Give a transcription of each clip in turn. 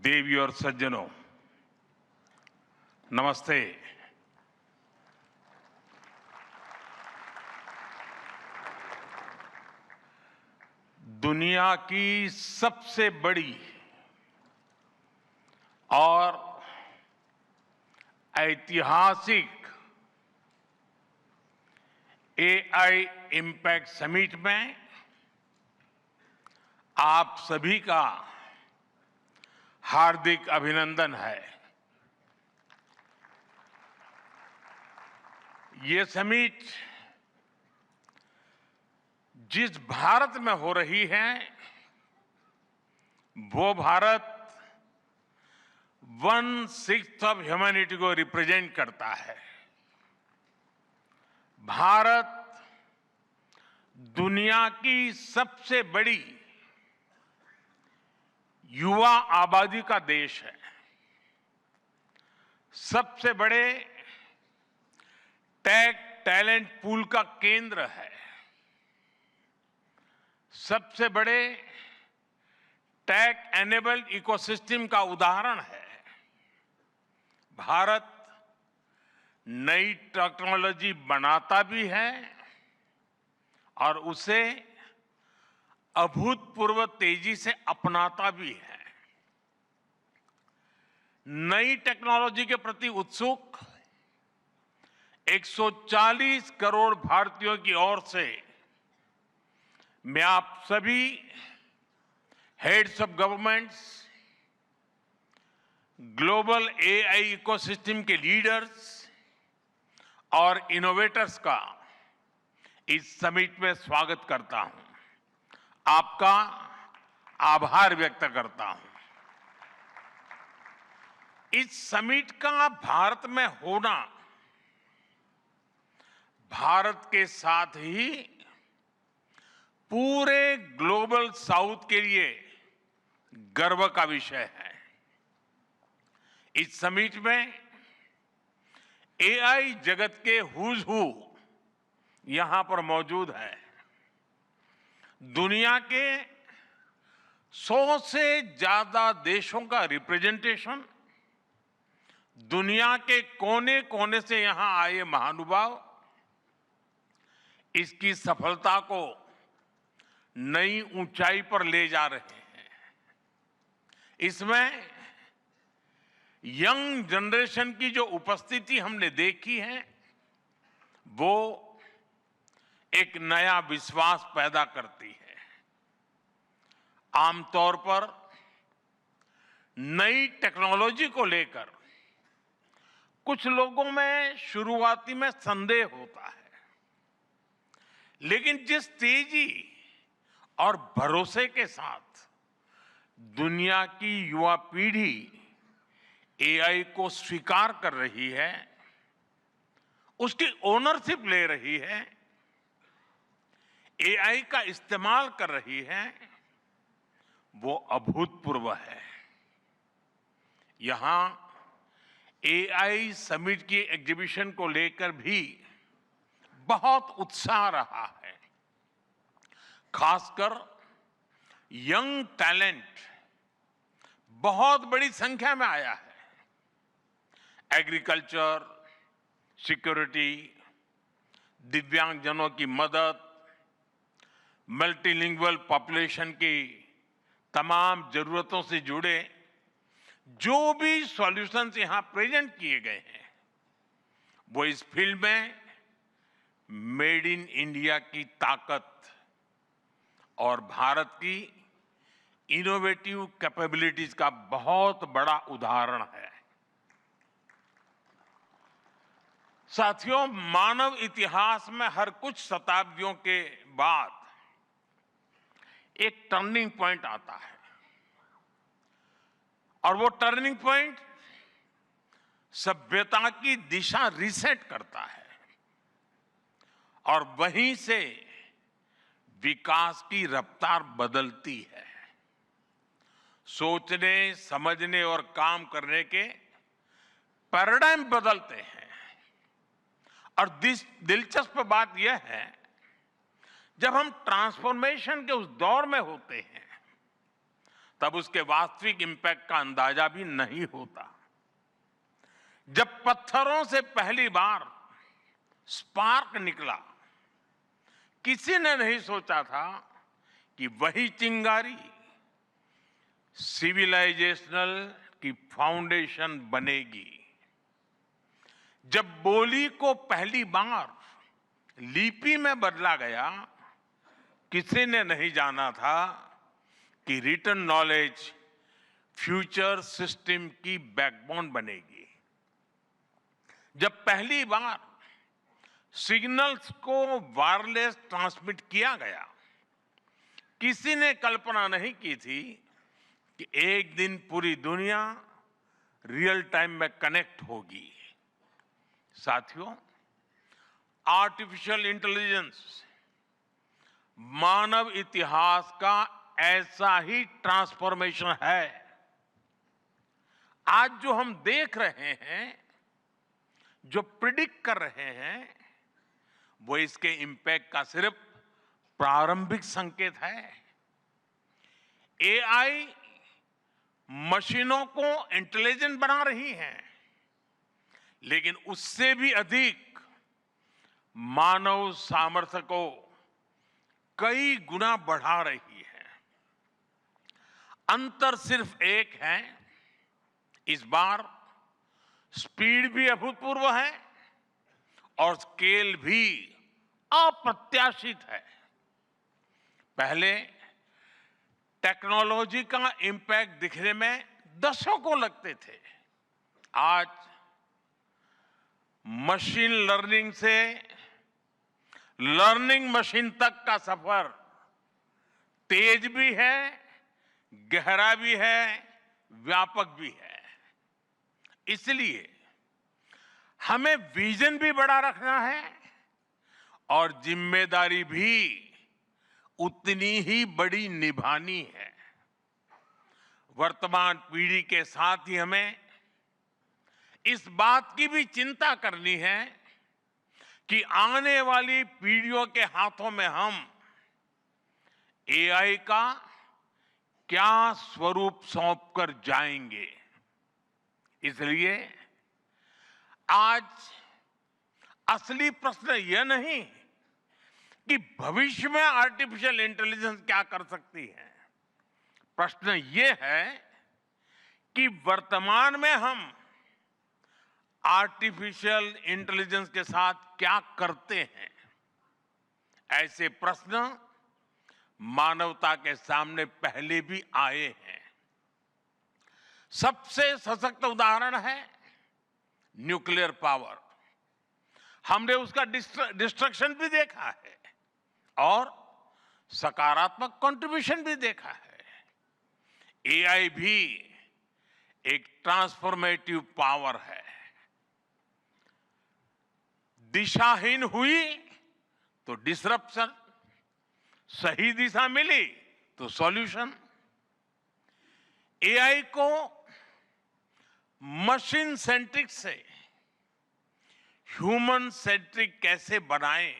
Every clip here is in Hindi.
देवी और सज्जनों, नमस्ते। दुनिया की सबसे बड़ी और ऐतिहासिक एआई इम्पैक्ट समिट में आप सभी का हार्दिक अभिनंदन है। ये समिट जिस भारत में हो रही है वो भारत 1/6 ऑफ ह्यूमैनिटी को रिप्रेजेंट करता है। भारत दुनिया की सबसे बड़ी युवा आबादी का देश है, सबसे बड़े टेक टैलेंट पूल का केंद्र है, सबसे बड़े टेक एनेबल्ड इकोसिस्टम का उदाहरण है। भारत नई टेक्नोलॉजी बनाता भी है और उसे अभूतपूर्व तेजी से अपनाता भी है। नई टेक्नोलॉजी के प्रति उत्सुक 140 करोड़ भारतीयों की ओर से मैं आप सभी heads of governments, global AI ecosystem के लीडर्स और इनोवेटर्स का इस समिट में स्वागत करता हूं, आपका आभार व्यक्त करता हूं। इस समिट का भारत में होना भारत के साथ ही पूरे ग्लोबल साउथ के लिए गर्व का विषय है। इस समिट में एआई जगत के हुज हू यहां पर मौजूद है। दुनिया के 100 से ज्यादा देशों का रिप्रेजेंटेशन, दुनिया के कोने कोने से यहां आए महानुभाव इसकी सफलता को नई ऊंचाई पर ले जा रहे हैं। इसमें यंग जनरेशन की जो उपस्थिति हमने देखी है वो एक नया विश्वास पैदा करती है। आमतौर पर नई टेक्नोलॉजी को लेकर कुछ लोगों में शुरुआती में संदेह होता है, लेकिन जिस तेजी और भरोसे के साथ दुनिया की युवा पीढ़ी एआई को स्वीकार कर रही है, उसकी ओनरशिप ले रही है, एआई का इस्तेमाल कर रही है, वो अभूतपूर्व है। यहां एआई समिट की एग्जीबिशन को लेकर भी बहुत उत्साह रहा है। खासकर यंग टैलेंट बहुत बड़ी संख्या में आया है। एग्रीकल्चर, सिक्योरिटी, दिव्यांगजनों की मदद, मल्टीलिंगुअल पॉपुलेशन की तमाम जरूरतों से जुड़े जो भी सॉल्यूशंस यहां प्रेजेंट किए गए हैं वो इस फील्ड में मेड इन इंडिया की ताकत और भारत की इनोवेटिव कैपेबिलिटीज का बहुत बड़ा उदाहरण है। साथियों, मानव इतिहास में हर कुछ शताब्दियों के बाद एक टर्निंग पॉइंट आता है और वो टर्निंग पॉइंट सभ्यता की दिशा रीसेट करता है और वहीं से विकास की रफ्तार बदलती है। सोचने, समझने और काम करने के पैराडाइम बदलते हैं। और दिलचस्प बात यह है, जब हम ट्रांसफॉर्मेशन के उस दौर में होते हैं तब उसके वास्तविक इंपैक्ट का अंदाजा भी नहीं होता। जब पत्थरों से पहली बार स्पार्क निकला, किसी ने नहीं सोचा था कि वही चिंगारी सिविलाइजेशनल की फाउंडेशन बनेगी। जब बोली को पहली बार लिपि में बदला गया, किसी ने नहीं जाना था कि रिटन नॉलेज फ्यूचर सिस्टम की बैकबोन बनेगी। जब पहली बार सिग्नल्स को वायरलेस ट्रांसमिट किया गया, किसी ने कल्पना नहीं की थी कि एक दिन पूरी दुनिया रियल टाइम में कनेक्ट होगी। साथियों, आर्टिफिशियल इंटेलिजेंस मानव इतिहास का ऐसा ही ट्रांसफॉर्मेशन है। आज जो हम देख रहे हैं, जो प्रिडिक्ट कर रहे हैं, वो इसके इंपैक्ट का सिर्फ प्रारंभिक संकेत है। एआई मशीनों को इंटेलिजेंट बना रही है, लेकिन उससे भी अधिक मानव सामर्थ्य को कई गुना बढ़ा रही है। अंतर सिर्फ एक है, इस बार स्पीड भी अभूतपूर्व है और स्केल भी अप्रत्याशित है। पहले टेक्नोलॉजी का इंपैक्ट दिखने में दशकों लगते थे। आज मशीन लर्निंग से लर्निंग मशीन तक का सफर तेज भी है, गहरा भी है, व्यापक भी है। इसलिए हमें विजन भी बड़ा रखना है और जिम्मेदारी भी उतनी ही बड़ी निभानी है। वर्तमान पीढ़ी के साथ ही हमें इस बात की भी चिंता करनी है कि आने वाली पीढ़ियों के हाथों में हम एआई का क्या स्वरूप सौंपकर जाएंगे। इसलिए आज असली प्रश्न यह नहीं कि भविष्य में आर्टिफिशियल इंटेलिजेंस क्या कर सकती है। प्रश्न यह है कि वर्तमान में हम आर्टिफिशियल इंटेलिजेंस के साथ क्या करते हैं। ऐसे प्रश्न मानवता के सामने पहले भी आए हैं। सबसे सशक्त उदाहरण है न्यूक्लियर पावर। हमने उसका डिस्ट्रक्शन भी देखा है और सकारात्मक कंट्रीब्यूशन भी देखा है। एआई भी एक ट्रांसफॉर्मेटिव पावर है। दिशाहीन हुई तो डिसरप्शन, सही दिशा मिली तो सॉल्यूशन। एआई को मशीन सेंट्रिक से ह्यूमन सेंट्रिक कैसे बनाएं,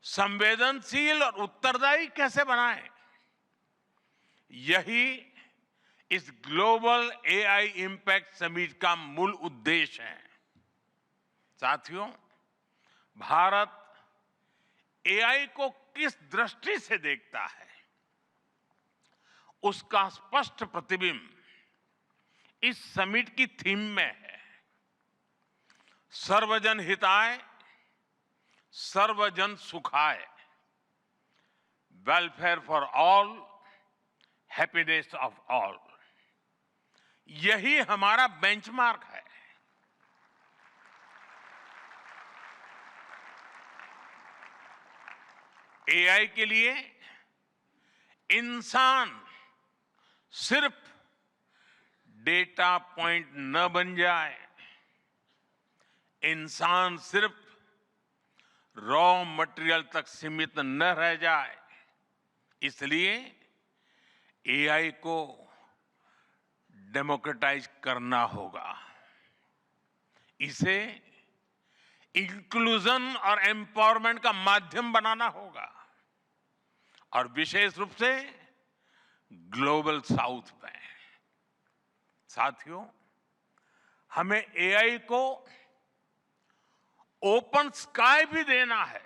संवेदनशील और उत्तरदायी कैसे बनाएं, यही इस ग्लोबल एआई इंपैक्ट समिट का मूल उद्देश्य है। साथियों, भारत एआई को किस दृष्टि से देखता है, उसका स्पष्ट प्रतिबिंब इस समिट की थीम में है। सर्वजन हिताय, सर्वजन सुखाय, welfare for all, happiness of all. यही हमारा बेंचमार्क है। एआई के लिए इंसान सिर्फ डेटा पॉइंट न बन जाए, इंसान सिर्फ रॉ मटेरियल तक सीमित न रह जाए। इसलिए एआई को डेमोक्रेटाइज करना होगा, इसे इंक्लूजन और एम्पावरमेंट का माध्यम बनाना होगा और विशेष रूप से ग्लोबल साउथ में। साथियों, हमें एआई को ओपन स्काई भी देना है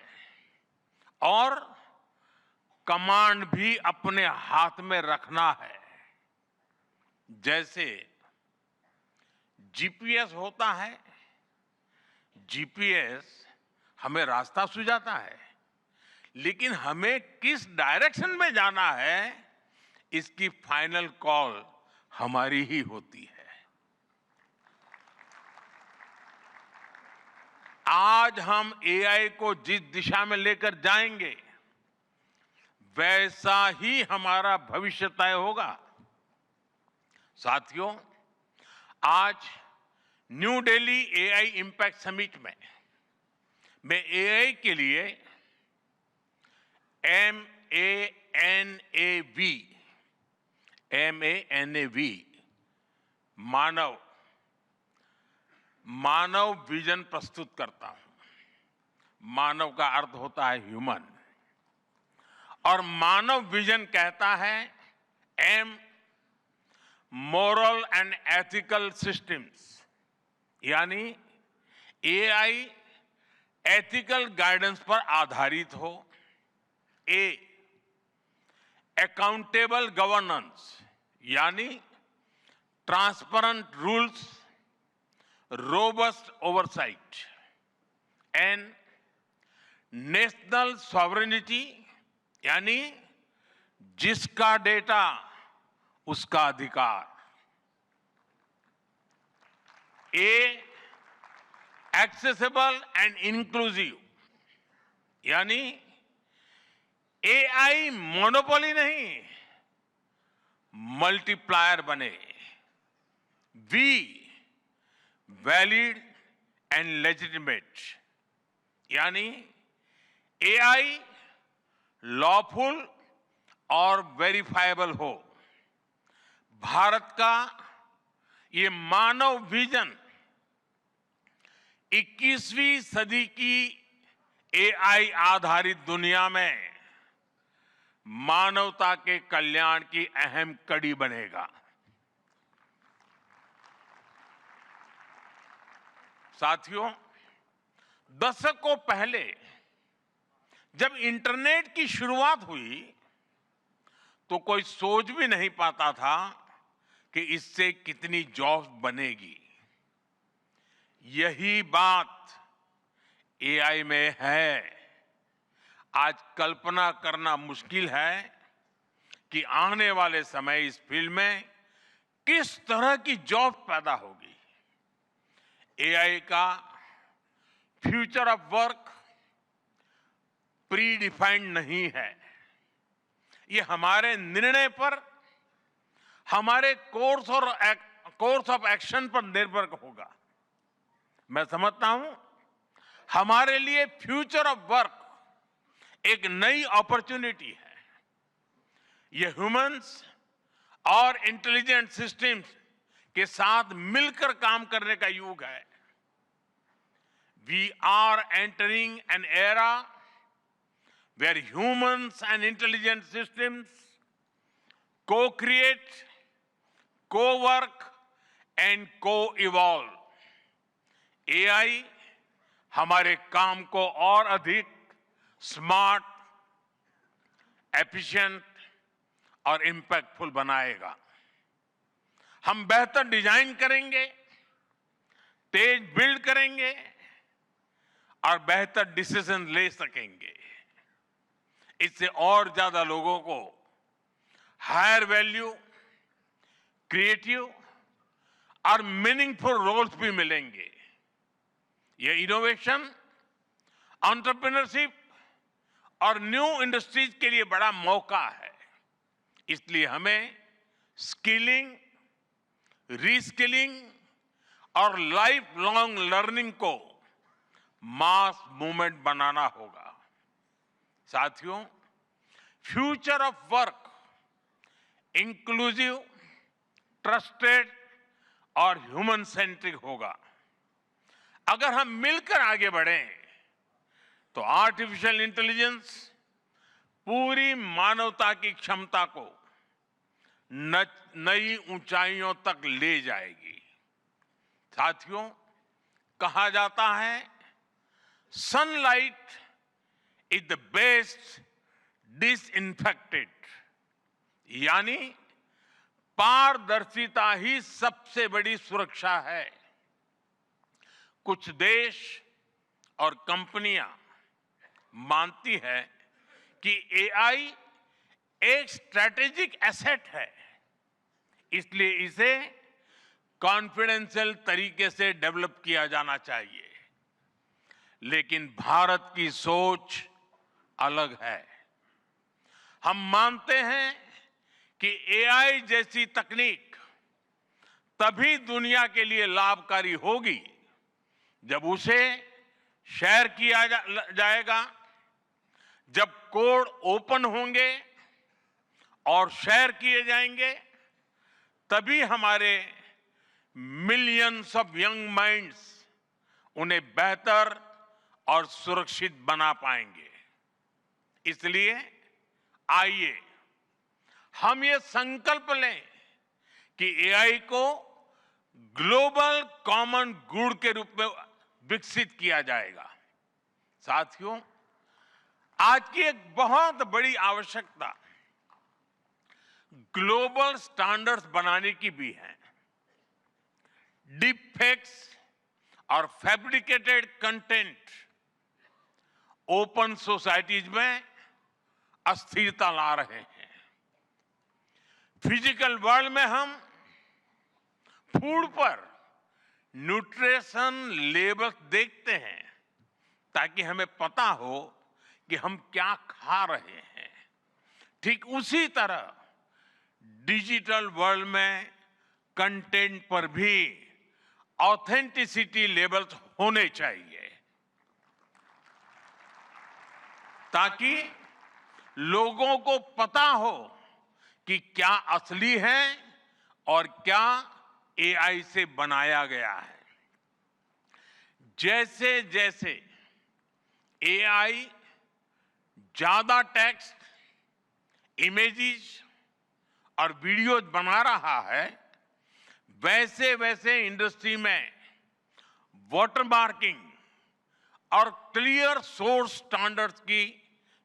और कमांड भी अपने हाथ में रखना है। जैसे जीपीएस होता है, जीपीएस हमें रास्ता सुझाता है, लेकिन हमें किस डायरेक्शन में जाना है इसकी फाइनल कॉल हमारी ही होती है। आज हम एआई को जिस दिशा में लेकर जाएंगे वैसा ही हमारा भविष्य तय होगा। साथियों, आज new Delhi AI impact summit में मैं एआई के लिए MANAV मानव विजन प्रस्तुत करता हूं। मानव का अर्थ होता है ह्यूमन, और मानव विजन कहता है M, moral and ethical systems, यानी एआई एथिकल गाइडेंस पर आधारित हो। A, अकाउंटेबल गवर्नेंस, यानी transparent rules, robust oversight. N, national sovereignty, यानी जिसका डेटा उसका अधिकार। A, एक्सेसिबल एंड इंक्लूसिव, यानी एआई मोनोपोली नहीं, मल्टीप्लायर बने। V, वैलिड एंड लेजिटिमेट, यानी एआई लॉफुल और वेरीफाइबल हो। भारत का ये मानव विजन 21वीं सदी की एआई आधारित दुनिया में मानवता के कल्याण की अहम कड़ी बनेगा। साथियों, दशकों पहले जब इंटरनेट की शुरुआत हुई तो कोई सोच भी नहीं पाता था कि इससे कितनी जॉब्स बनेगी। यही बात एआई में है। आज कल्पना करना मुश्किल है कि आने वाले समय इस फील्ड में किस तरह की जॉब पैदा होगी। एआई का future of work pre defined नहीं है। ये हमारे निर्णय पर, हमारे कोर्स ऑफ एक्शन पर निर्भर होगा। मैं समझता हूं हमारे लिए फ्यूचर ऑफ वर्क एक नई अपॉर्चुनिटी है। ये ह्यूमंस और इंटेलिजेंट सिस्टम्स के साथ मिलकर काम करने का युग है। We are entering an era where humans and intelligent systems co-create, co-work and co-evolve। AI हमारे काम को और अधिक स्मार्ट, एफिशिएंट और इंपैक्टफुल बनाएगा। हम बेहतर डिजाइन करेंगे, तेज बिल्ड करेंगे और बेहतर डिसीजन ले सकेंगे। इससे और ज्यादा लोगों को हायर वैल्यू, क्रिएटिव और मीनिंगफुल रोल्स भी मिलेंगे। ये इनोवेशन, एंटरप्रेन्योरशिप और न्यू इंडस्ट्रीज के लिए बड़ा मौका है। इसलिए हमें स्किलिंग, रीस्किलिंग और लाइफ लॉन्ग लर्निंग को मास मूवमेंट बनाना होगा। साथियों, future of work inclusive, trusted और ह्यूमन सेंट्रिक होगा। अगर हम मिलकर आगे बढ़ें तो आर्टिफिशियल इंटेलिजेंस पूरी मानवता की क्षमता को नई ऊंचाइयों तक ले जाएगी। साथियों, कहा जाता है sunlight is the best disinfectant, यानी पारदर्शिता ही सबसे बड़ी सुरक्षा है। कुछ देश और कंपनियां मानती है कि एआई एक स्ट्रैटेजिक एसेट है, इसलिए इसे कॉन्फिडेंशियल तरीके से डेवलप किया जाना चाहिए। लेकिन भारत की सोच अलग है। हम मानते हैं कि एआई जैसी तकनीक तभी दुनिया के लिए लाभकारी होगी जब उसे शेयर किया जाएगा, जब कोड ओपन होंगे और शेयर किए जाएंगे, तभी हमारे मिलियंस ऑफ यंग माइंड्स उन्हें बेहतर और सुरक्षित बना पाएंगे। इसलिए आइए हम ये संकल्प लें कि एआई को ग्लोबल कॉमन गुड के रूप में विकसित किया जाएगा। साथियों, आज की एक बहुत बड़ी आवश्यकता ग्लोबल स्टैंडर्ड्स बनाने की भी है। डीप फेक्स और फैब्रिकेटेड कंटेंट ओपन सोसाइटीज में अस्थिरता ला रहे हैं। फिजिकल वर्ल्ड में हम फूड पर न्यूट्रिशन लेबल देखते हैं ताकि हमें पता हो कि हम क्या खा रहे हैं। ठीक उसी तरह डिजिटल वर्ल्ड में कंटेंट पर भी ऑथेंटिसिटी लेवल्स होने चाहिए ताकि लोगों को पता हो कि क्या असली है और क्या एआई से बनाया गया है। जैसे जैसे एआई ज्यादा टेक्स्ट, इमेजेस और वीडियोज बना रहा है, वैसे वैसे इंडस्ट्री में वाटरमार्किंग और क्लियर सोर्स स्टैंडर्ड्स की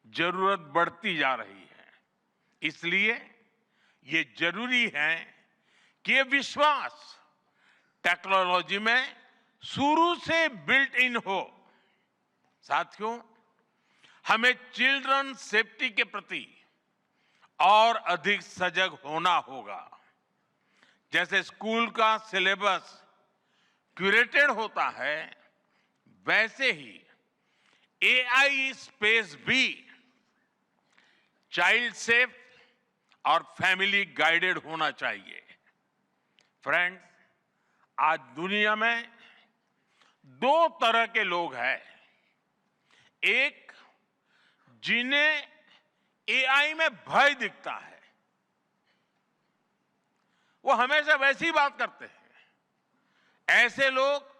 जरूरत बढ़ती जा रही है। इसलिए ये जरूरी है कि ये विश्वास टेक्नोलॉजी में शुरू से बिल्ट इन हो। साथियों, हमें चिल्ड्रन सेफ्टी के प्रति और अधिक सजग होना होगा। जैसे स्कूल का सिलेबस क्यूरेटेड होता है, वैसे ही एआई स्पेस भी चाइल्ड सेफ और फैमिली गाइडेड होना चाहिए। फ्रेंड्स, आज दुनिया में दो तरह के लोग हैं। एक, जिन्हें एआई में भय दिखता है, वो हमेशा वैसी बात करते हैं। ऐसे लोग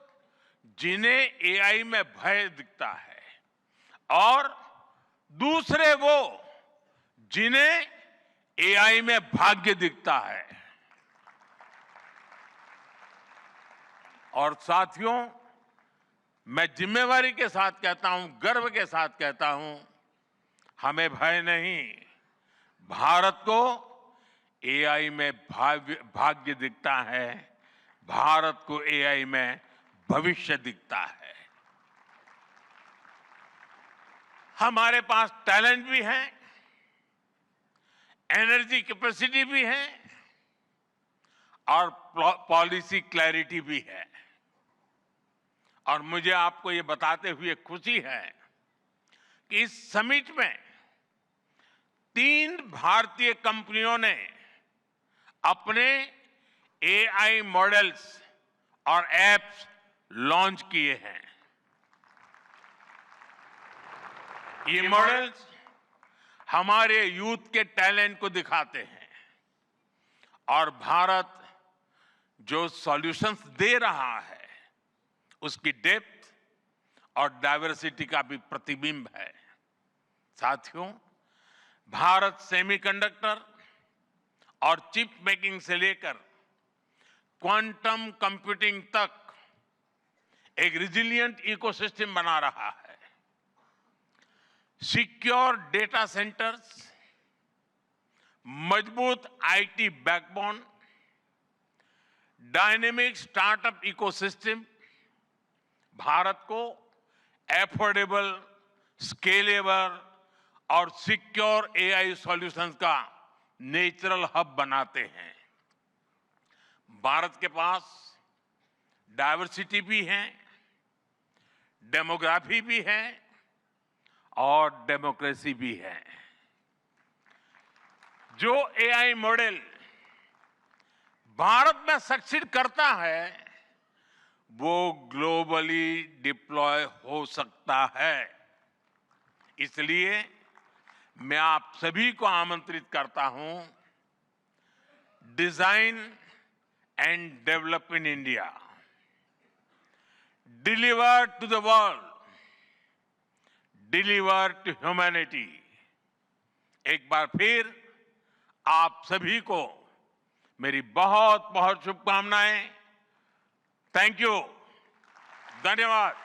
जिन्हें एआई में भय दिखता है, और दूसरे वो जिन्हें एआई में भाग्य दिखता है। और साथियों, मैं जिम्मेवारी के साथ कहता हूं, गर्व के साथ कहता हूं, हमें भय नहीं, भारत को एआई में भाग्य दिखता है, भारत को एआई में भविष्य दिखता है। हमारे पास टैलेंट भी है, एनर्जी कैपेसिटी भी है और पॉलिसी क्लैरिटी भी है। और मुझे आपको ये बताते हुए खुशी है कि इस समिट में 3 भारतीय कंपनियों ने अपने एआई मॉडल्स और एप्स लॉन्च किए हैं। ये मॉडल्स हमारे यूथ के टैलेंट को दिखाते हैं और भारत जो सॉल्यूशंस दे रहा है उसकी डेप्थ और डाइवर्सिटी का भी प्रतिबिंब है। साथियों, भारत सेमीकंडक्टर और चिप मेकिंग से लेकर क्वांटम कंप्यूटिंग तक एक रिजिलिएंट इकोसिस्टम बना रहा है। सिक्योर डेटा सेंटर्स, मजबूत IT backbone, dynamic startup ecosystem Bharat को एफोर्डेबल, स्केलेबल और सिक्योर एआई सॉल्यूशंस का नेचुरल हब बनाते हैं। भारत के पास डाइवर्सिटी भी है, डेमोग्राफी भी है और डेमोक्रेसी भी है। जो एआई मॉडल भारत में सक्सीड करता है वो ग्लोबली डिप्लॉय हो सकता है। इसलिए मैं आप सभी को आमंत्रित करता हूं, design and develop in India, deliver to the world, deliver to humanity. एक बार फिर आप सभी को मेरी बहुत बहुत शुभकामनाएं। थैंक यू, धन्यवाद।